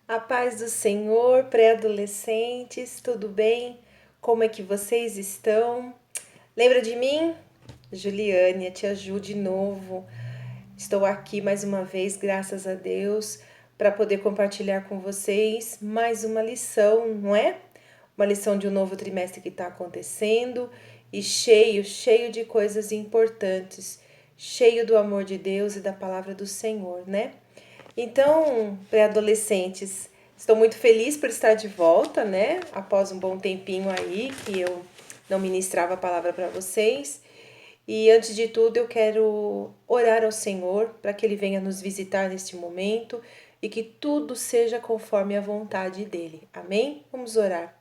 A paz do Senhor, pré-adolescentes, tudo bem? Como é que vocês estão? Lembra de mim? Juliane, a tia Ju de novo. Estou aqui mais uma vez, graças a Deus, para poder compartilhar com vocês mais uma lição, não é? Uma lição de um novo trimestre que está acontecendo e cheio de coisas importantes, cheio do amor de Deus e da palavra do Senhor, né? Então, pré-adolescentes, estou muito feliz por estar de volta, né? Após um bom tempinho aí que eu não ministrava a palavra para vocês. E antes de tudo, eu quero orar ao Senhor para que Ele venha nos visitar neste momento e que tudo seja conforme a vontade dEle. Amém? Vamos orar.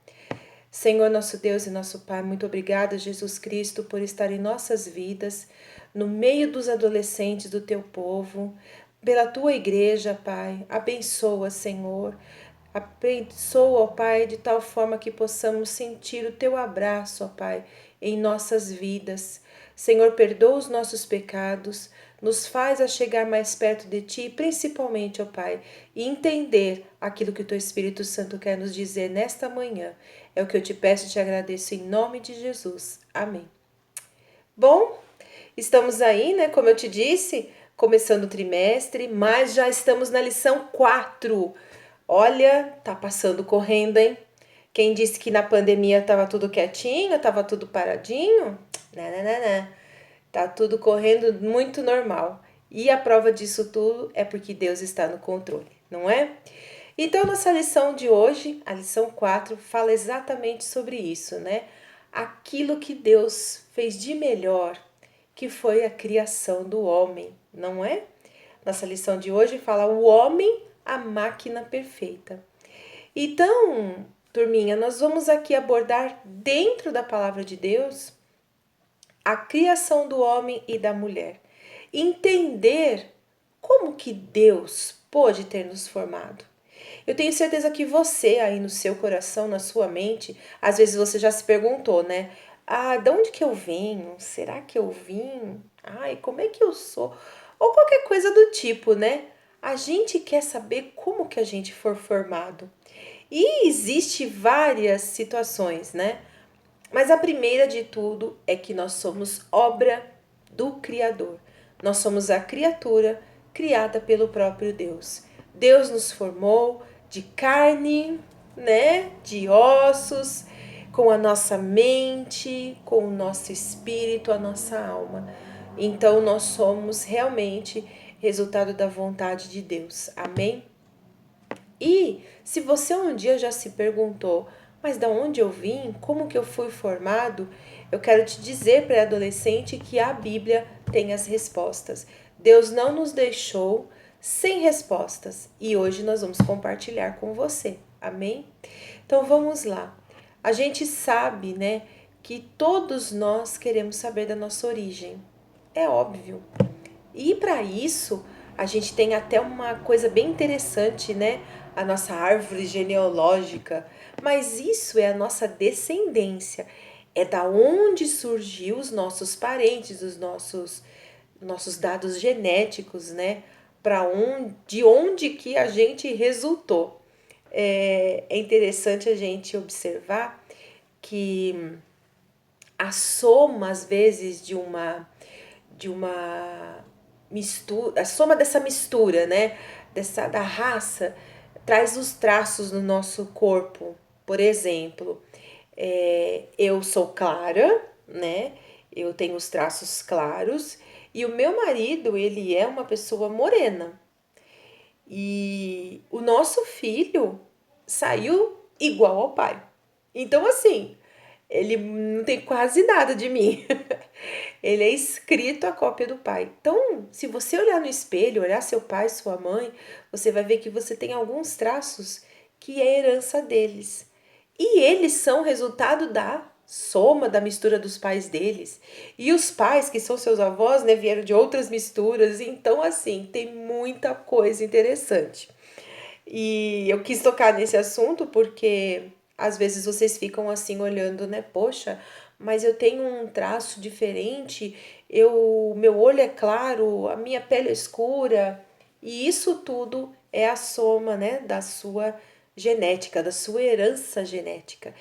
Senhor, nosso Deus e nosso Pai, muito obrigada, Jesus Cristo, por estar em nossas vidas, no meio dos adolescentes do Teu povo, pela Tua igreja, Pai. Abençoa, Senhor. Abençoa, ó Pai, de tal forma que possamos sentir o Teu abraço, ó Pai, em nossas vidas. Senhor, perdoa os nossos pecados, nos faz a chegar mais perto de Ti, principalmente, ó Pai, e entender aquilo que o Teu Espírito Santo quer nos dizer nesta manhã. É o que eu te peço e te agradeço em nome de Jesus. Amém. Bom, estamos aí, né? Como eu te disse, começando o trimestre, mas já estamos na lição 4. Olha, tá passando correndo, hein? Quem disse que na pandemia tava tudo quietinho, tava tudo paradinho? Não. Tá tudo correndo muito normal. E a prova disso tudo é porque Deus está no controle, não é? Então, nossa lição de hoje, a lição 4, fala exatamente sobre isso, né? Aquilo que Deus fez de melhor, que foi a criação do homem, não é? Nossa lição de hoje fala o homem, a máquina perfeita. Então, turminha, nós vamos aqui abordar dentro da palavra de Deus a criação do homem e da mulher. Entender como que Deus pôde ter nos formado. Eu tenho certeza que você aí no seu coração, na sua mente, às vezes você já se perguntou, né? Ah, de onde que eu venho? Será que eu vim? Ai, como é que eu sou? Ou qualquer coisa do tipo, né? A gente quer saber como que a gente for formado. E existe várias situações, né? Mas a primeira de tudo é que nós somos obra do Criador. Nós somos a criatura criada pelo próprio Deus. Deus nos formou de carne, né, de ossos, com a nossa mente, com o nosso espírito, a nossa alma. Então nós somos realmente resultado da vontade de Deus. Amém? E se você um dia já se perguntou, mas da onde eu vim? Como que eu fui formado? Eu quero te dizer, pré-adolescente, que a Bíblia tem as respostas. Deus não nos deixou sem respostas e hoje nós vamos compartilhar com você. Amém? Então vamos lá. A gente sabe, né, que todos nós queremos saber da nossa origem. É óbvio. E para isso, a gente tem até uma coisa bem interessante, né? A nossa árvore genealógica. Mas isso é a nossa descendência. É da onde surgiu os nossos parentes, os nossos dados genéticos, né? De onde que a gente resultou. É interessante a gente observar que a soma, às vezes, de uma mistura, a soma dessa mistura, né, da raça, traz os traços no nosso corpo. Por exemplo, eu sou clara, né, eu tenho os traços claros, e o meu marido, ele é uma pessoa morena. E o nosso filho saiu igual ao pai. Então, assim, ele não tem quase nada de mim. Ele é escrito a cópia do pai. Então, se você olhar no espelho, olhar seu pai, sua mãe, você vai ver que você tem alguns traços que é herança deles. E eles são resultado da soma, da mistura dos pais deles. E os pais, que são seus avós, né, vieram de outras misturas. Então, assim, tem muita coisa interessante. E eu quis tocar nesse assunto porque às vezes vocês ficam assim olhando, né? Poxa, mas eu tenho um traço diferente, meu olho é claro, a minha pele é escura. E isso tudo é a soma, né, da sua genética, da sua herança genética.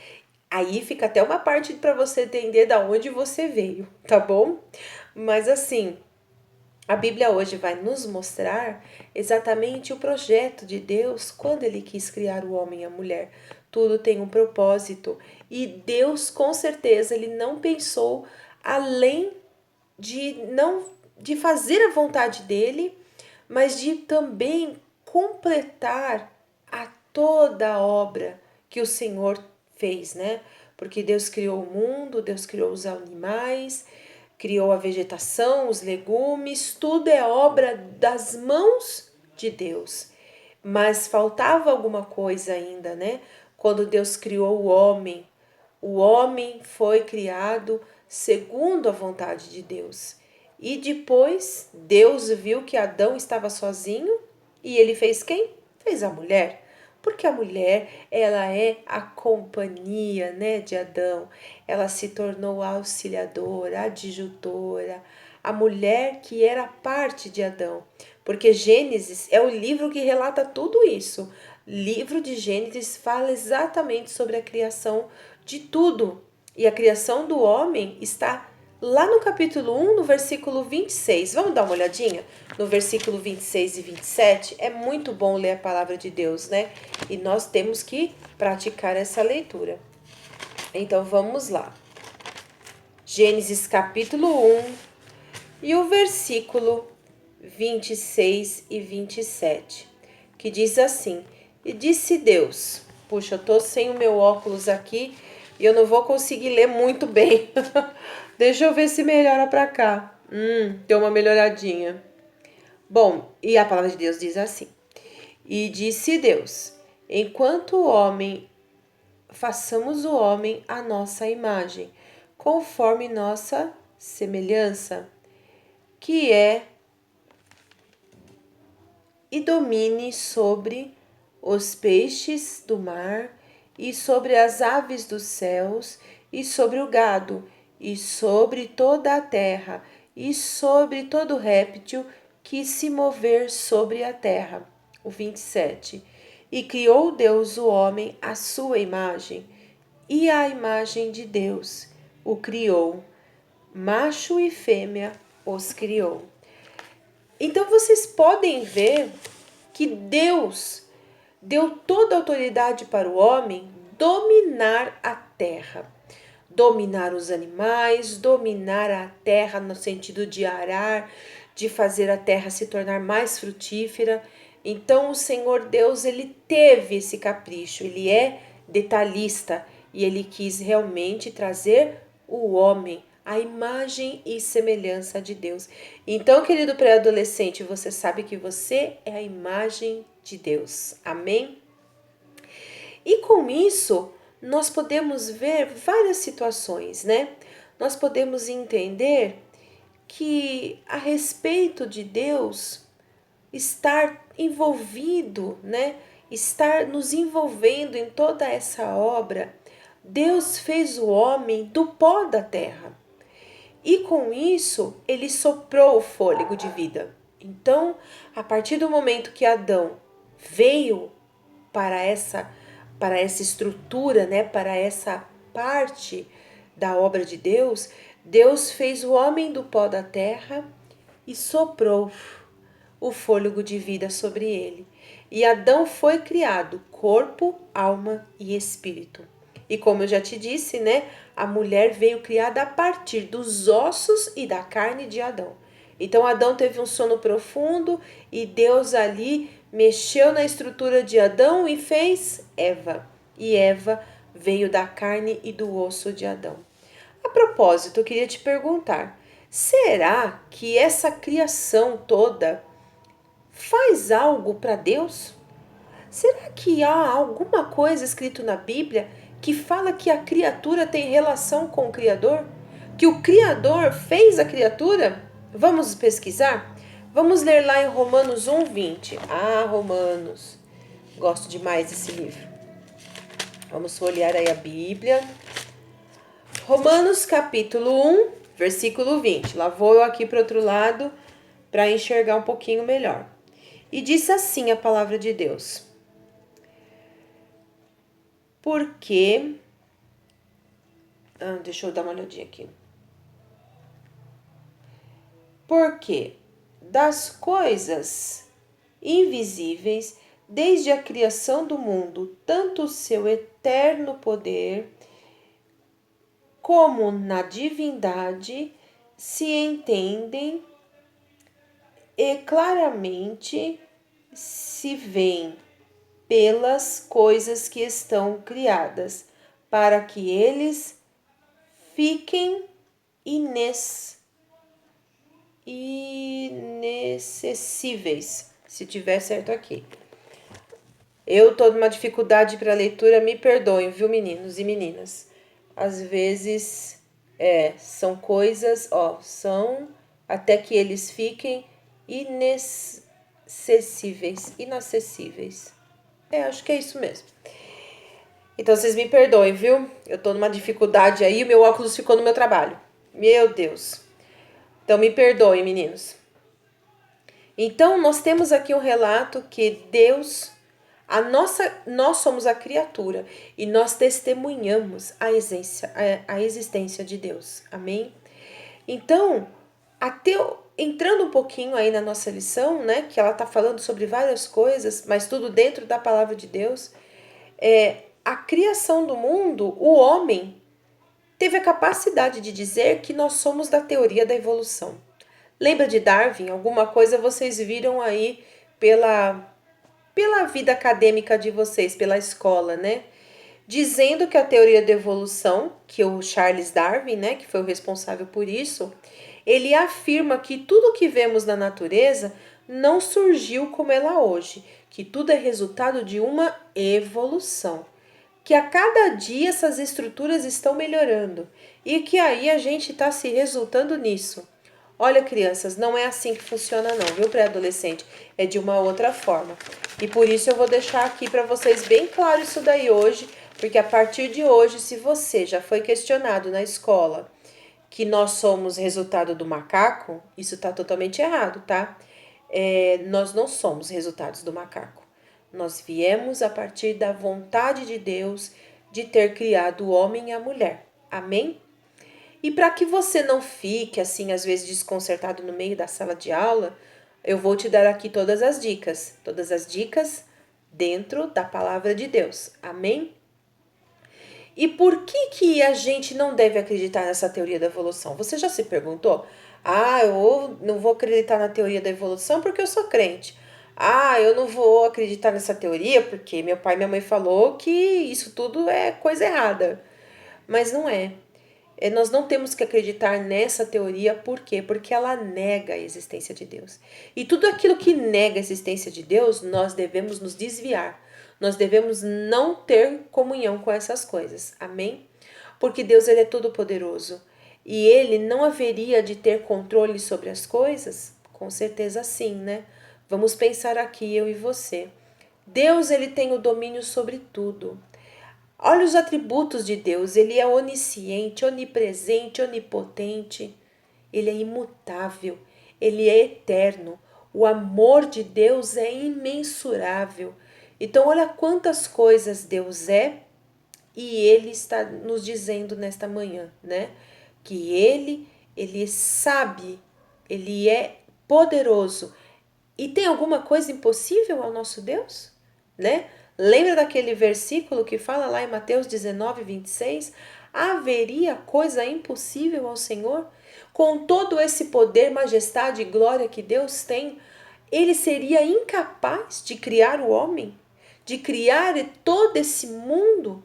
Aí fica até uma parte para você entender da onde você veio, tá bom? Mas assim, a Bíblia hoje vai nos mostrar exatamente o projeto de Deus quando ele quis criar o homem e a mulher. Tudo tem um propósito e Deus, com certeza, ele não pensou além de não de fazer a vontade dele, mas de também completar a toda a obra que o Senhor fez, né? Porque Deus criou o mundo, Deus criou os animais, criou a vegetação, os legumes, tudo é obra das mãos de Deus. Mas faltava alguma coisa ainda, né? Quando Deus criou o homem foi criado segundo a vontade de Deus. E depois Deus viu que Adão estava sozinho e ele fez quem? Fez a mulher. Porque a mulher, ela é a companhia, né, de Adão. Ela se tornou auxiliadora, adjutora, a mulher que era parte de Adão. Porque Gênesis é o livro que relata tudo isso. Livro de Gênesis fala exatamente sobre a criação de tudo. E a criação do homem está lá no capítulo 1, no versículo 26. Vamos dar uma olhadinha? No versículo 26 e 27. É muito bom ler a palavra de Deus, né? E nós temos que praticar essa leitura. Então vamos lá. Gênesis capítulo 1 e o versículo 26 e 27, que diz assim: E disse Deus, puxa, eu tô sem o meu óculos aqui e eu não vou conseguir ler muito bem. Deixa eu ver se melhora pra cá. Deu uma melhoradinha. Bom, e a palavra de Deus diz assim: E disse Deus, enquanto o homem, façamos o homem à nossa imagem, conforme nossa semelhança, que é e domine sobre os peixes do mar, e sobre as aves dos céus, e sobre o gado, e sobre toda a terra, e sobre todo réptil que se mover sobre a terra. O 27. E criou Deus o homem à sua imagem, e à imagem de Deus o criou, macho e fêmea os criou. Então vocês podem ver que Deus deu toda a autoridade para o homem dominar a terra, dominar os animais, dominar a terra no sentido de arar, de fazer a terra se tornar mais frutífera. Então o Senhor Deus, ele teve esse capricho, ele é detalhista e ele quis realmente trazer o homem a imagem e semelhança de Deus. Então, querido pré-adolescente, você sabe que você é a imagem de Deus. Amém? E com isso, nós podemos ver várias situações, né? Nós podemos entender que a respeito de Deus estar envolvido, né? Estar nos envolvendo em toda essa obra, Deus fez o homem do pó da terra. E com isso, ele soprou o fôlego de vida. Então, a partir do momento que Adão veio para essa estrutura, né, para essa parte da obra de Deus, Deus fez o homem do pó da terra e soprou o fôlego de vida sobre ele. E Adão foi criado corpo, alma e espírito. E como eu já te disse, né, a mulher veio criada a partir dos ossos e da carne de Adão. Então Adão teve um sono profundo e Deus ali mexeu na estrutura de Adão e fez Eva. E Eva veio da carne e do osso de Adão. A propósito, eu queria te perguntar: será que essa criação toda faz algo para Deus? Será que há alguma coisa escrito na Bíblia que fala que a criatura tem relação com o Criador? Que o Criador fez a criatura? Vamos pesquisar? Vamos ler lá em Romanos 1:20. Romanos. Gosto demais desse livro. Vamos folhear aí a Bíblia. Romanos capítulo 1, versículo 20. Lá vou eu aqui para o outro lado para enxergar um pouquinho melhor. E diz assim a palavra de Deus. Porque... deixa eu dar uma olhadinha aqui. Porque das coisas invisíveis, desde a criação do mundo, tanto o seu eterno poder como na divindade se entendem e claramente se veem pelas coisas que estão criadas, para que eles fiquem inacessíveis, se tiver certo aqui. Eu tô numa dificuldade para leitura, me perdoem, viu, meninos e meninas? Às vezes, são coisas, são até que eles fiquem inacessíveis. Acho que é isso mesmo. Então, vocês me perdoem, viu? Eu tô numa dificuldade aí, o meu óculos ficou no meu trabalho. Meu Deus. Então, me perdoem, meninos. Então, nós temos aqui um relato que Deus, nós somos a criatura e nós testemunhamos a existência de Deus. Amém? Então, entrando um pouquinho aí na nossa lição, né, que ela está falando sobre várias coisas, mas tudo dentro da palavra de Deus, a criação do mundo, o homem teve a capacidade de dizer que nós somos da teoria da evolução. Lembra de Darwin? Alguma coisa vocês viram aí pela vida acadêmica de vocês, pela escola, né? Dizendo que a teoria da evolução, que o Charles Darwin, né, que foi o responsável por isso, ele afirma que tudo que vemos na natureza não surgiu como ela é hoje, que tudo é resultado de uma evolução, que a cada dia essas estruturas estão melhorando e que aí a gente está se resultando nisso. Olha, crianças, não é assim que funciona não, viu, pré-adolescente? É de uma outra forma. E por isso eu vou deixar aqui para vocês bem claro isso daí hoje, porque a partir de hoje, se você já foi questionado na escola que nós somos resultado do macaco, isso está totalmente errado, tá? Nós não somos resultados do macaco. Nós viemos a partir da vontade de Deus de ter criado o homem e a mulher. Amém? E para que você não fique assim, às vezes, desconcertado no meio da sala de aula, eu vou te dar aqui todas as dicas dentro da palavra de Deus. Amém? E por que a gente não deve acreditar nessa teoria da evolução? Você já se perguntou? Eu não vou acreditar na teoria da evolução porque eu sou crente. Eu não vou acreditar nessa teoria porque meu pai e minha mãe falou que isso tudo é coisa errada. Mas não é. Nós não temos que acreditar nessa teoria, por quê? Porque ela nega a existência de Deus. E tudo aquilo que nega a existência de Deus, nós devemos nos desviar. Nós devemos não ter comunhão com essas coisas. Amém? Porque Deus, ele é todo poderoso. E ele não haveria de ter controle sobre as coisas? Com certeza sim, né? Vamos pensar aqui, eu e você. Deus, ele tem o domínio sobre tudo. Olha os atributos de Deus, ele é onisciente, onipresente, onipotente, ele é imutável, ele é eterno, o amor de Deus é imensurável. Então olha quantas coisas Deus é e ele está nos dizendo nesta manhã, né? Que ele sabe, ele é poderoso. E tem alguma coisa impossível ao nosso Deus, né? Lembra daquele versículo que fala lá em Mateus 19:26? Haveria coisa impossível ao Senhor? Com todo esse poder, majestade e glória que Deus tem, ele seria incapaz de criar o homem? De criar todo esse mundo?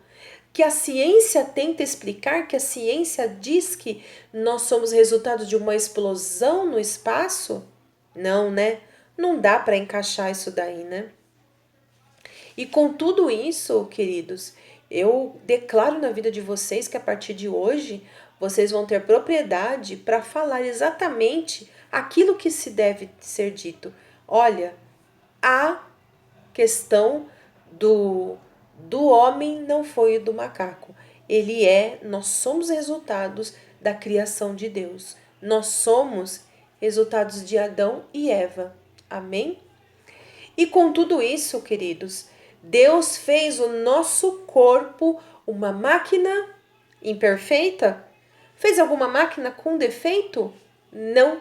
Que a ciência tenta explicar, que a ciência diz que nós somos resultado de uma explosão no espaço? Não, né? Não dá para encaixar isso daí, né? E com tudo isso, queridos, eu declaro na vida de vocês que a partir de hoje vocês vão ter propriedade para falar exatamente aquilo que se deve ser dito. Olha, a questão do homem não foi do macaco. Nós somos resultados da criação de Deus. Nós somos resultados de Adão e Eva. Amém? E com tudo isso, queridos, Deus fez o nosso corpo uma máquina imperfeita? Fez alguma máquina com defeito? Não.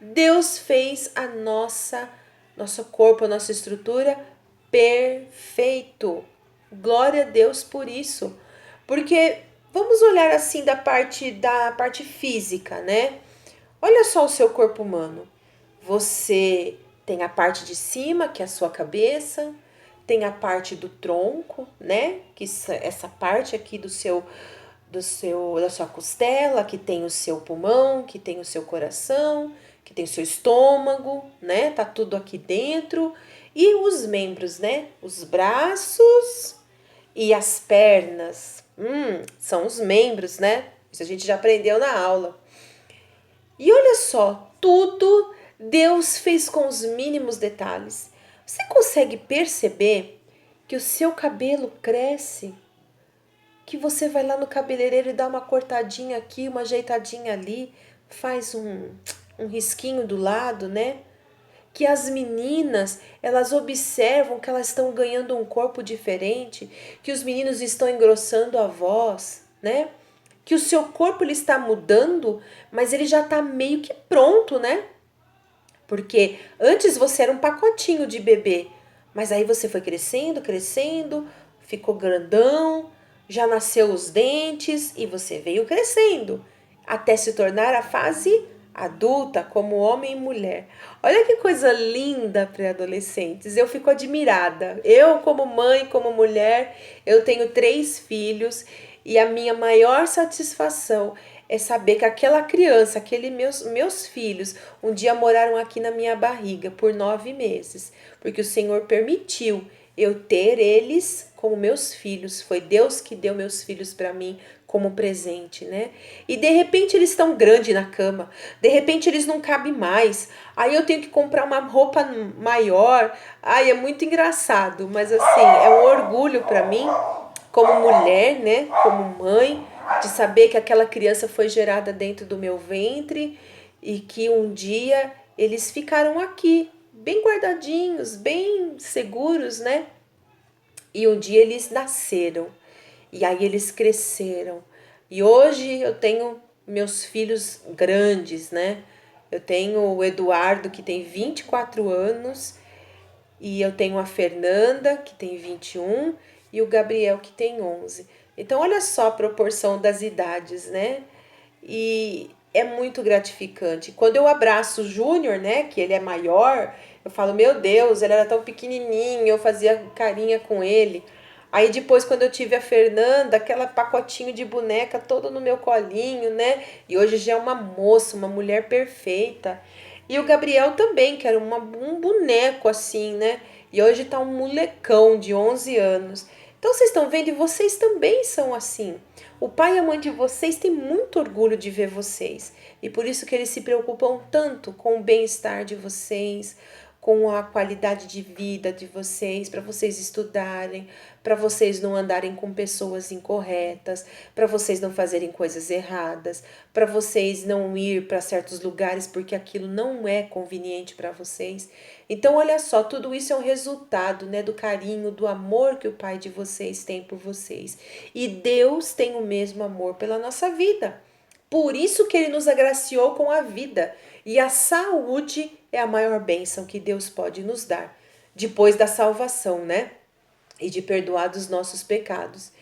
Deus fez a nosso corpo, a nossa estrutura perfeito. Glória a Deus por isso. Porque vamos olhar assim da parte física, né? Olha só o seu corpo humano. Você tem a parte de cima, que é a sua cabeça, tem a parte do tronco, né? Que essa parte aqui da sua costela, que tem o seu pulmão, que tem o seu coração, que tem o seu estômago, né? Tá tudo aqui dentro. E os membros, né? Os braços e as pernas. São os membros, né? Isso a gente já aprendeu na aula. E olha só, tudo Deus fez com os mínimos detalhes. Você consegue perceber que o seu cabelo cresce? Que você vai lá no cabeleireiro e dá uma cortadinha aqui, uma ajeitadinha ali, faz um risquinho do lado, né? Que as meninas, elas observam que elas estão ganhando um corpo diferente, que os meninos estão engrossando a voz, né? Que o seu corpo ele está mudando, mas ele já está meio que pronto, né? Porque antes você era um pacotinho de bebê, mas aí você foi crescendo, crescendo, ficou grandão, já nasceu os dentes e você veio crescendo até se tornar a fase adulta como homem e mulher. Olha que coisa linda, pré-adolescentes. Eu fico admirada. Eu como mãe, como mulher, eu tenho 3 filhos e a minha maior satisfação é saber que aquela criança, aqueles meus filhos, um dia moraram aqui na minha barriga por 9 meses, porque o Senhor permitiu eu ter eles como meus filhos. Foi Deus que deu meus filhos para mim como presente, né? E de repente eles estão grandes na cama, de repente eles não cabem mais, aí eu tenho que comprar uma roupa maior. Ai, é muito engraçado, mas assim, é um orgulho para mim, como mulher, né? Como mãe, de saber que aquela criança foi gerada dentro do meu ventre e que um dia eles ficaram aqui, bem guardadinhos, bem seguros, né? E um dia eles nasceram. E aí eles cresceram. E hoje eu tenho meus filhos grandes, né? Eu tenho o Eduardo, que tem 24 anos, e eu tenho a Fernanda, que tem 21, e o Gabriel, que tem 11. Então, olha só a proporção das idades, né? E é muito gratificante. Quando eu abraço o Júnior, né, que ele é maior, eu falo, meu Deus, ele era tão pequenininho, eu fazia carinha com ele. Aí depois, quando eu tive a Fernanda, aquela pacotinho de boneca todo no meu colinho, né? E hoje já é uma moça, uma mulher perfeita. E o Gabriel também, que era um boneco assim, né? E hoje tá um molecão de 11 anos. Então vocês estão vendo, e vocês também são assim. O pai e a mãe de vocês têm muito orgulho de ver vocês. E por isso que eles se preocupam tanto com o bem-estar de vocês, com a qualidade de vida de vocês, para vocês estudarem, para vocês não andarem com pessoas incorretas, para vocês não fazerem coisas erradas, para vocês não ir para certos lugares porque aquilo não é conveniente para vocês. Então, olha só, tudo isso é um resultado, né, do carinho, do amor que o pai de vocês tem por vocês. E Deus tem o mesmo amor pela nossa vida. Por isso que ele nos agraciou com a vida. E a saúde é a maior bênção que Deus pode nos dar, depois da salvação, né? E de perdoar dos nossos pecados.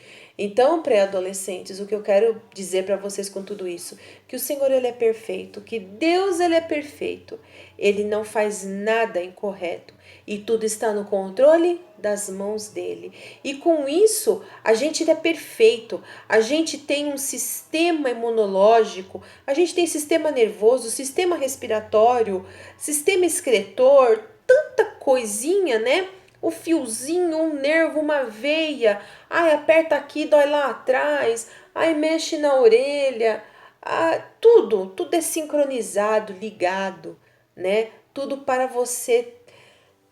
Então, pré-adolescentes, o que eu quero dizer para vocês com tudo isso, que o Senhor ele é perfeito, que Deus ele é perfeito. Ele não faz nada incorreto e tudo está no controle das mãos dele. E com isso, a gente é perfeito. A gente tem um sistema imunológico, a gente tem sistema nervoso, sistema respiratório, sistema excretor, tanta coisinha, né? O fiozinho, um nervo, uma veia. Ai, aperta aqui, dói lá atrás. Ai, mexe na orelha. Ah, tudo é sincronizado, ligado, né? Tudo para você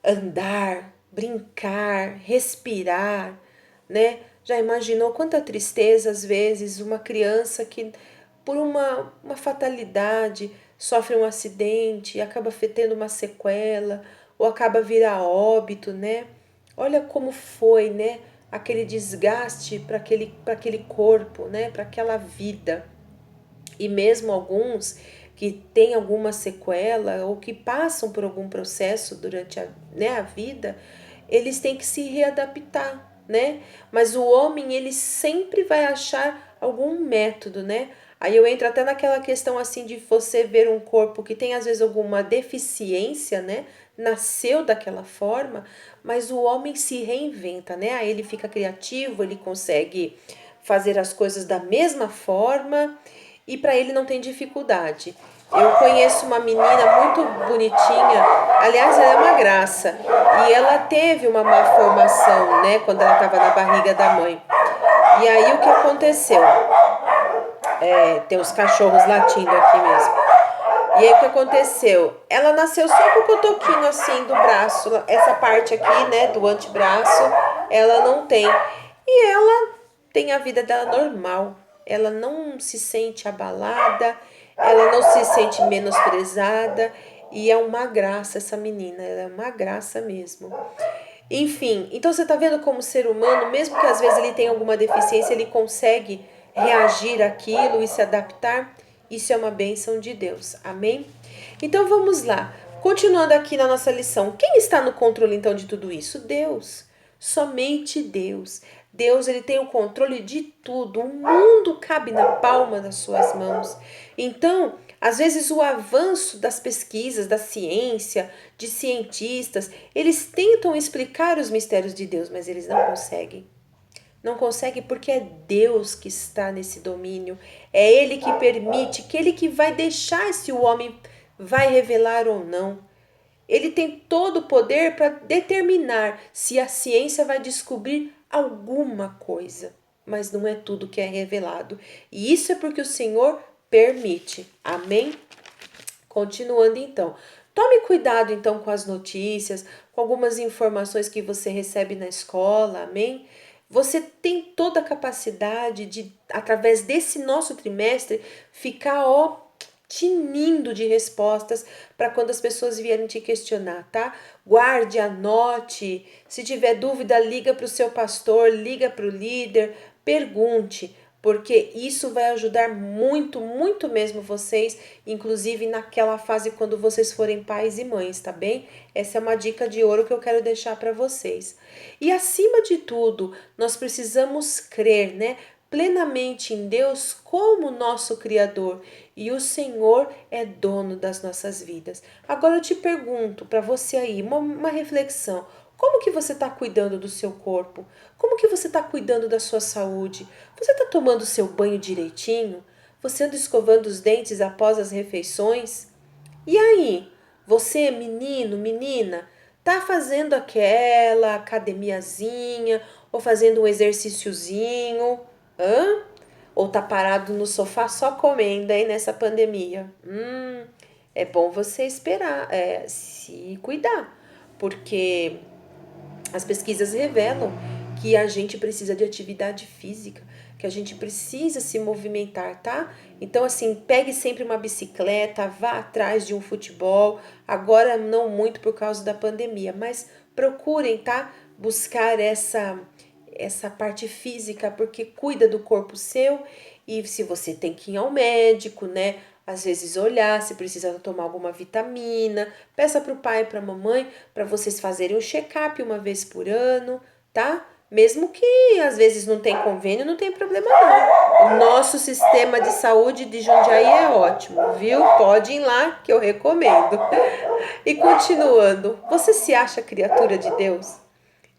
andar, brincar, respirar, né? Já imaginou quanta tristeza às vezes uma criança que por uma fatalidade sofre um acidente e acaba tendo uma sequela, ou acaba vir a óbito, né? Olha como foi, né? Aquele desgaste para aquele corpo, né? Para aquela vida. E mesmo alguns que têm alguma sequela ou que passam por algum processo durante a vida, eles têm que se readaptar, né? Mas o homem, ele sempre vai achar algum método, né? Aí eu entro até naquela questão assim de você ver um corpo que tem às vezes alguma deficiência, né? Nasceu daquela forma, mas o homem se reinventa, né? Aí ele fica criativo, ele consegue fazer as coisas da mesma forma e para ele não tem dificuldade. Eu conheço uma menina muito bonitinha, aliás, ela é uma graça, e ela teve uma má formação, né, quando ela estava na barriga da mãe. E aí o que aconteceu? Tem os cachorros latindo aqui mesmo. E aí o que aconteceu? Ela nasceu só com o cotoquinho assim do braço, essa parte aqui, né, do antebraço, ela não tem. E ela tem a vida dela normal. Ela não se sente abalada, ela não se sente menosprezada e é uma graça essa menina, ela é uma graça mesmo. Enfim, então você tá vendo como ser humano, mesmo que às vezes ele tenha alguma deficiência, ele consegue reagir àquilo e se adaptar. Isso é uma bênção de Deus. Amém? Então vamos lá. Continuando aqui na nossa lição. Quem está no controle então de tudo isso? Deus. Somente Deus. Deus, ele tem o controle de tudo. O mundo cabe na palma das suas mãos. Então, às vezes o avanço das pesquisas, da ciência, de cientistas, eles tentam explicar os mistérios de Deus, mas eles não conseguem. Não consegue porque é Deus que está nesse domínio. É Ele que permite, que Ele que vai deixar se o homem vai revelar ou não. Ele tem todo o poder para determinar se a ciência vai descobrir alguma coisa, mas não é tudo que é revelado. E isso é porque o Senhor permite. Amém? Continuando então. Tome cuidado então com as notícias, com algumas informações que você recebe na escola, amém? Você tem toda a capacidade de, através desse nosso trimestre, ficar, tinindo de respostas para quando as pessoas vierem te questionar, tá? Guarde, anote. Se tiver dúvida, liga para o seu pastor, liga para o líder, pergunte, porque isso vai ajudar muito, muito mesmo vocês, inclusive naquela fase quando vocês forem pais e mães, tá bem? Essa é uma dica de ouro que eu quero deixar para vocês. E acima de tudo, nós precisamos crer, né? Plenamente em Deus como nosso Criador e o Senhor é dono das nossas vidas. Agora eu te pergunto para você aí, uma reflexão. Como que você está cuidando do seu corpo? Como que você está cuidando da sua saúde? Você está tomando o seu banho direitinho? Você anda escovando os dentes após as refeições? E aí, você, menino, menina, tá fazendo aquela academiazinha ou fazendo um exercíciozinho? Hã? Ou tá parado no sofá só comendo aí nessa pandemia? É bom você esperar, se cuidar, porque as pesquisas revelam que a gente precisa de atividade física, que a gente precisa se movimentar, tá? Então, assim, pegue sempre uma bicicleta, vá atrás de um futebol. Agora, não muito por causa da pandemia, mas procurem, tá? Buscar essa parte física, porque cuida do corpo seu e se você tem que ir ao médico, né? Às vezes olhar se precisa tomar alguma vitamina, peça para o pai e para a mamãe para vocês fazerem um check-up uma vez por ano, tá? Mesmo que às vezes não tem convênio, não tem problema não. O nosso sistema de saúde de Jundiaí é ótimo, viu? Pode ir lá que eu recomendo. E continuando, você se acha criatura de Deus?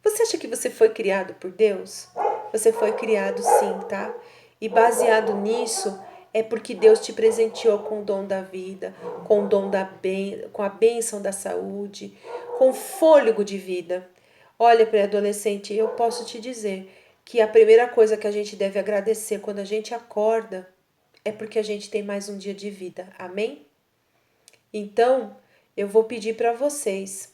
Você acha que você foi criado por Deus? Você foi criado sim, tá? E baseado nisso, é porque Deus te presenteou com o dom da vida, com o dom com a bênção da saúde, com o fôlego de vida. Olha, pré-adolescente, eu posso te dizer que a primeira coisa que a gente deve agradecer quando a gente acorda é porque a gente tem mais um dia de vida. Amém? Então, eu vou pedir para vocês,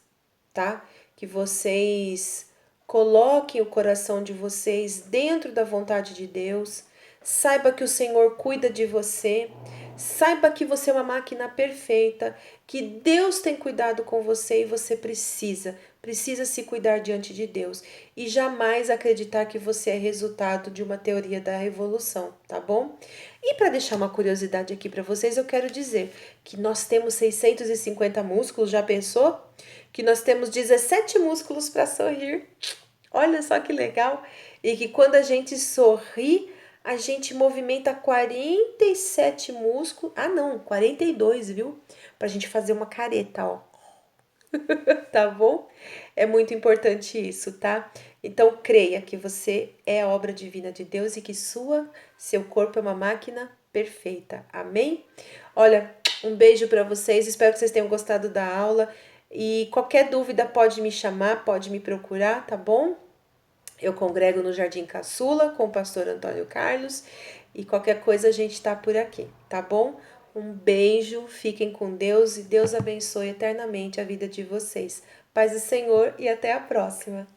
tá? Que vocês coloquem o coração de vocês dentro da vontade de Deus. Saiba que o Senhor cuida de você. Saiba que você é uma máquina perfeita, que Deus tem cuidado com você e você precisa se cuidar diante de Deus e jamais acreditar que você é resultado de uma teoria da evolução, tá bom? E para deixar uma curiosidade aqui para vocês, eu quero dizer que nós temos 650 músculos, já pensou? Que nós temos 17 músculos para sorrir. Olha só que legal! E que quando a gente sorri, a gente movimenta 47 músculos. Ah, não, 42, viu? Pra gente fazer uma careta, ó. Tá bom? É muito importante isso, tá? Então creia que você é a obra divina de Deus e que seu corpo é uma máquina perfeita. Amém? Olha, um beijo para vocês. Espero que vocês tenham gostado da aula. E qualquer dúvida pode me chamar, pode me procurar, tá bom? Eu congrego no Jardim Caçula com o pastor Antônio Carlos e qualquer coisa a gente tá por aqui, tá bom? Um beijo, fiquem com Deus e Deus abençoe eternamente a vida de vocês. Paz do Senhor e até a próxima.